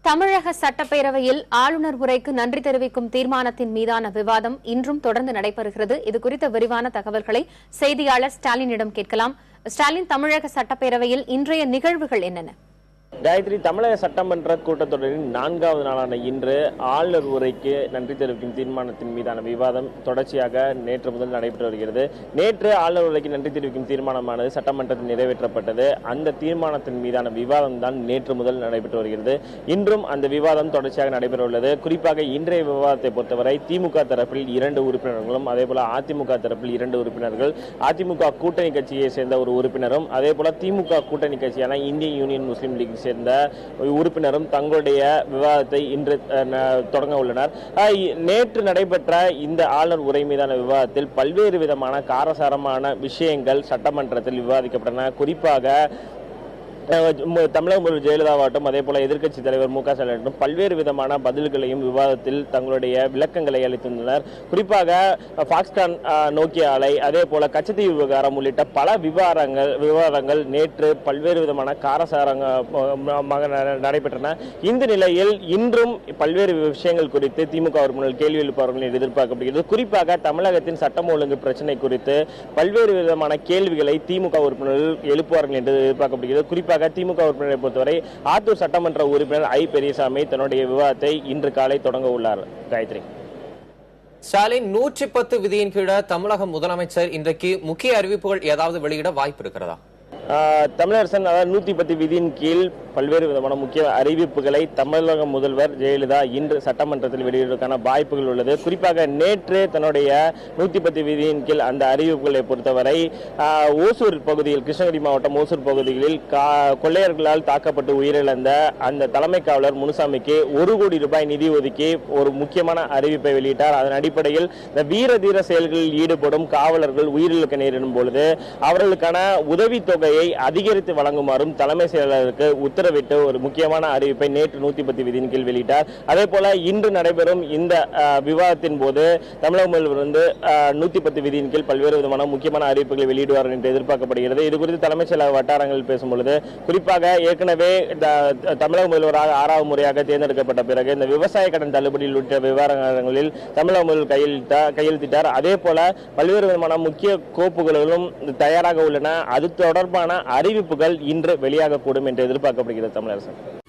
தமிழக சட்டப்பேரவையில் ஆளுநர் உரைக்கு நன்றி தெரிவிக்கும் தீர்மானத்தின் மீதான விவாதம் இன்றும் தொடர்ந்து நடைபெறுகிறது. இதுகுறித்த விரிவான தகவல்களை செய்தியாளர் ஸ்டாலினிடம் கேட்கலாம். ஸ்டாலின், தமிழக சட்டப்பேரவையில் இன்றைய நிகழ்வுகள் என்னென்ன? காயத்ரி, தமிழக சட்டமன்ற கூட்டத்தொடரின் 4வது நாளான இன்று ஆளுநர் உரைக்கு நன்றி தெரிவிக்கும் தீர்மானத்தின் மீதான விவாதம் தொடர்ச்சியாக நேற்று முதல் நடைபெற்று வருகிறது. நேற்று ஆளுநர் உரைக்கு நன்றி தெரிவிக்கும் தீர்மானமானது சட்டமன்றத்தில் நிறைவேற்றப்பட்டது. அந்த தீர்மானத்தின் மீதான விவாதம் தான் நேற்று முதல் நடைபெற்று வருகிறது. இன்றும் அந்த விவாதம் தொடர்ச்சியாக நடைபெற உள்ளது. குறிப்பாக இன்றைய விவாதத்தை பொறுத்தவரை திமுக தரப்பில் 2 உறுப்பினர்களும், அதேபோல அதிமுக தரப்பில் 2 உறுப்பினர்கள், அதிமுக கூட்டணி கட்சியை சேர்ந்த ஒரு உறுப்பினரும், அதேபோல திமுக கூட்டணி கட்சியான இந்தியன் யூனியன் முஸ்லீம் லீக் சேர்ந்த உறுப்பினரும் தங்களுடைய விவாதத்தை இன்று தொடங்க உள்ளனர். நேற்று நடைபெற்ற இந்த ஆளுநர் உரை மீதான விவாதத்தில் பல்வேறு விதமான காரசாரமான விஷயங்கள் சட்டமன்றத்தில் விவாதிக்கப்பட்டன. குறிப்பாக தமிழக முதல்வர் ஜெயலலிதாவாகட்டும், அதே போல எதிர்க்கட்சி தலைவர் மு க ஸ்டாலின் பல்வேறு விதமான பதில்களையும் விவாதத்தில் தங்களுடைய விளக்கங்களை அளித்துள்ளனர். குறிப்பாக பாக்ஸ்கான் நோக்கிய ஆலை, அதே போல கச்சத்தீவு விவகாரம் உள்ளிட்ட பல விவாதங்கள் நேற்று பல்வேறு விதமான காரசாரமாக நடைபெற்றன. இந்த நிலையில் இன்றும் பல்வேறு விஷயங்கள் குறித்து திமுக உறுப்பினர்கள் கேள்வி எழுப்பார்கள் என்று எதிர்பார்க்கப்படுகிறது. குறிப்பாக தமிழகத்தின் சட்டம் ஒழுங்கு பிரச்சினை குறித்து பல்வேறு விதமான கேள்விகளை திமுக உறுப்பினர்கள் எழுப்புவார்கள் என்று எதிர்பார்க்கப்படுகிறது. குறிப்பாக திமுக உறுப்பினரை பொறுத்தவரை ஆத்தூர் சட்டமன்ற உறுப்பினர் ஐ பெரியசாமி தன்னுடைய விவாதத்தை இன்று காலை தொடங்க உள்ளார். காயத்ரி, ஸ்டாலின் 110 விதியின் கீழ தமிழக முதலமைச்சர் இன்றைக்கு முக்கிய அறிவிப்புகள் ஏதாவது வெளியிட வாய்ப்பு இருக்கிறதா? தமிழரசன், அதாவது 110 விதியின் கீழ் பல்வேறு விதமான முக்கிய அறிவிப்புகளை தமிழக முதல்வர் ஜெயலலிதா இன்று சட்டமன்றத்தில் வெளியிடுவதற்கான வாய்ப்புகள் உள்ளது. குறிப்பாக நேற்று தன்னுடைய 110 விதியின் கீழ் அந்த அறிவிப்புகளை பொறுத்தவரை ஓசூர் பகுதியில், கிருஷ்ணகிரி மாவட்டம் ஓசூர் பகுதிகளில் கொள்ளையர்களால் தாக்கப்பட்டு உயிரிழந்த அந்த தலைமை காவலர் முனுசாமிக்கு 1 கோடி ரூபாய் நிதி ஒதுக்கி ஒரு முக்கியமான அறிவிப்பை வெளியிட்டார். அதன் அடிப்படையில் இந்த வீர தீர செயல்களில் ஈடுபடும் காவலர்கள் உயிரிழக்க நேரிடும் பொழுது அவர்களுக்கான உதவித்தொகையை அதிகரித்து வழங்குமாறும் தலைமை செயலருக்கு உத்தரவிட்டு ஒரு முக்கியமான அறிவிப்பை நேற்று 110 விதியின் கீழ் வெளியிட்டார். அதே போல இன்று நடைபெறும் இந்த விவாதத்தின் போது தமிழக முதல்வர் 110 விதியின் கீழ் பல்வேறு விதமான முக்கியமான அறிவிப்புகளை வெளியிடுவார்கள் என்று எதிர்பார்க்கப்படுகிறது. இது குறித்து தலைமைச் செயலக வட்டாரங்களில் பேசும்பொழுது குறிப்பாக ஏற்கனவே தமிழக முதல்வராக 6வது முறையாக தேர்ந்தெடுக்கப்பட்ட பிறகு இந்த விவசாய கடன் தள்ளுபடி உள்ளிட்ட விவகாரங்களில் தமிழக முதல்வர் கையெழுத்திட்டார். அதே போல பல்வேறு விதமான முக்கிய கோப்புகளும் தயாராக உள்ளன. அது தொடர்பான அறிவிப்புகள் இன்று வெளியாகக்கூடும் என்று எதிர்பார்க்கப்படுகிறது. தமிழரசன்.